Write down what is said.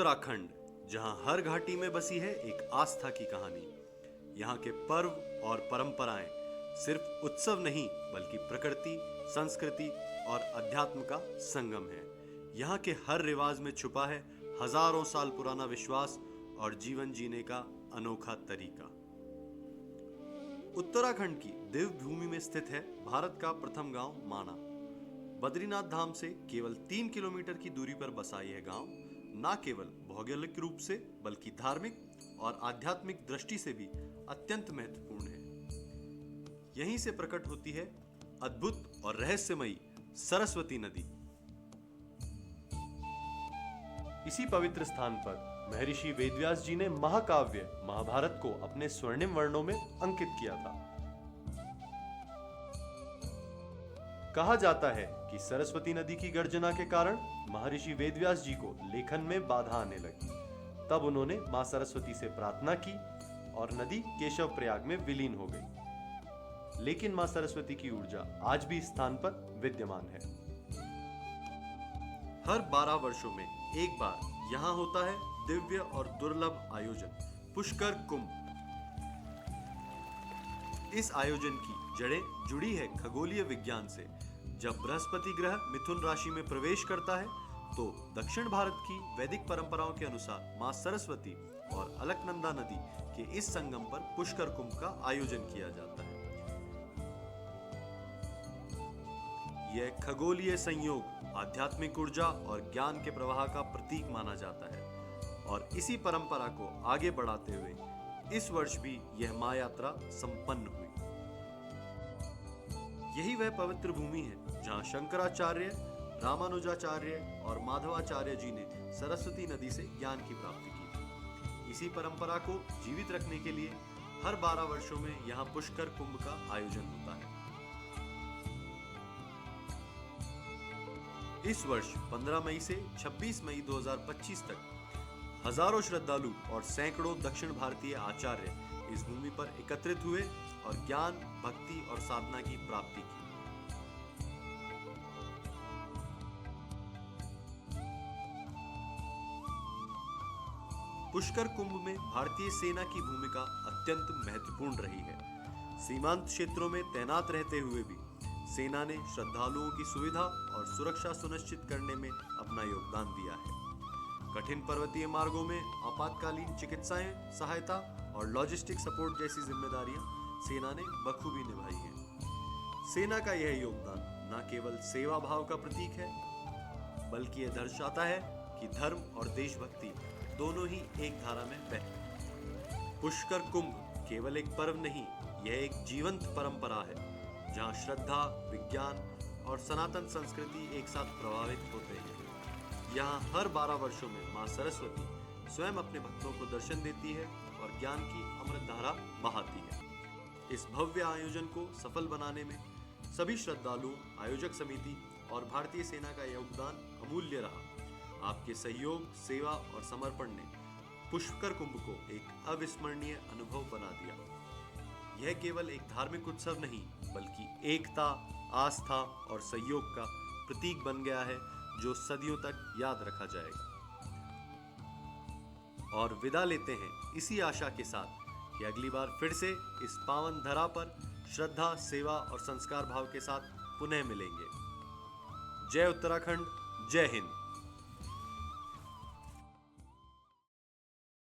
उत्तराखंड, जहां हर घाटी में बसी है एक आस्था की कहानी। यहाँ के पर्व और परंपराएं सिर्फ उत्सव नहीं बल्कि प्रकृति, संस्कृति और अध्यात्म का संगम है। यहाँ के हर रिवाज में छुपा है हजारों साल पुराना विश्वास और जीवन जीने का अनोखा तरीका। उत्तराखंड की दिव्य भूमि में स्थित है भारत का प्रथम गांव माना। बद्रीनाथ धाम से केवल 3 किलोमीटर की दूरी पर बसा यह गांव न केवल भौगोलिक रूप से बल्कि धार्मिक और आध्यात्मिक दृष्टि से भी अत्यंत महत्वपूर्ण है। यहीं से प्रकट होती है अद्भुत और रहस्यमयी सरस्वती नदी। इसी पवित्र स्थान पर महर्षि वेदव्यास जी ने महाकाव्य महाभारत को अपने स्वर्णिम वर्णों में अंकित किया था। कहा जाता है कि सरस्वती नदी की गर्जना के कारण महर्षि वेदव्यास जी को लेखन में बाधा आने लगी। तब उन्होंने मां सरस्वती से प्रार्थना की और नदी केशव प्रयाग में विलीन हो गई। लेकिन मां सरस्वती की ऊर्जा आज भी इस स्थान पर विद्यमान है। हर 12 वर्षों में एक बार यहाँ होता है दिव्य और दुर्लभ आयोजन पुष्कर कुंभ। इस आयोजन की जड़ें जुड़ी है खगोलीय विज्ञान से। जब बृहस्पति ग्रह मिथुन राशि में प्रवेश करता है तो दक्षिण भारत की वैदिक परंपराओं के अनुसार मां सरस्वती और अलकनंदा नदी के इस संगम पर पुष्कर कुंभ का आयोजन किया जाता है। यह खगोलीय संयोग आध्यात्मिक ऊर्जा और ज्ञान के प्रवाह का प्रतीक माना जाता है और इसी परंपरा को आगे बढ़ाते हुए इस वर्ष भी यह महायात्रा संपन्न हुई। यही वह पवित्र भूमि है जहां शंकराचार्य, रामानुजाचार्य और माधवाचार्य जी ने सरस्वती नदी से ज्ञान की प्राप्ति की। इसी परंपरा को जीवित रखने के लिए हर 12 वर्षों में यहाँ पुष्कर कुंभ का आयोजन होता है। इस वर्ष 15 मई से 26 मई 2025 तक हजारों श्रद्धालु और सैकड़ों दक्षिण भारतीय आचार्य इस भूमि पर एकत्रित हुए और ज्ञान, भक्ति और साधना की प्राप्ति की। पुष्कर कुंभ में भारतीय सेना की भूमिका अत्यंत महत्वपूर्ण रही है। सीमांत क्षेत्रों में तैनात रहते हुए भी सेना ने श्रद्धालुओं की सुविधा और सुरक्षा सुनिश्चित करने में अपना योगदान दिया है। कठिन पर्वतीय मार्गों में आपातकालीन चिकित्साएं, सहायता और लॉजिस्टिक सपोर्ट जैसी जिम्मेदारियां सेना ने बखूबी निभाई हैं। सेना का यह योगदान न केवल सेवा भाव का प्रतीक है बल्कि यह दर्शाता है कि धर्म और देशभक्ति दोनों ही एक धारा में बहते। पुष्कर कुंभ केवल एक पर्व नहीं, यह एक जीवंत परंपरा है जहां श्रद्धा, विज्ञान और सनातन संस्कृति एक साथ प्रभावित होते हैं। यहाँ हर 12 वर्षों में मां सरस्वती स्वयं अपने भक्तों को दर्शन देती है और ज्ञान की अमृत धारा बहाती है। इस भव्य आयोजन को सफल बनाने में सभी श्रद्धालुओं, आयोजक समिति और भारतीय सेना का योगदान अमूल्य रहा। आपके सहयोग, सेवा और समर्पण ने पुष्कर कुंभ को एक अविस्मरणीय अनुभव बना दिया। यह केवल एक धार्मिक उत्सव नहीं बल्कि एकता, आस्था और सहयोग का प्रतीक बन गया है जो सदियों तक याद रखा जाएगा। और विदा लेते हैं इसी आशा के साथ कि अगली बार फिर से इस पावन धरा पर श्रद्धा, सेवा और संस्कार भाव के साथ पुनः मिलेंगे। जय उत्तराखंड, जय हिंद।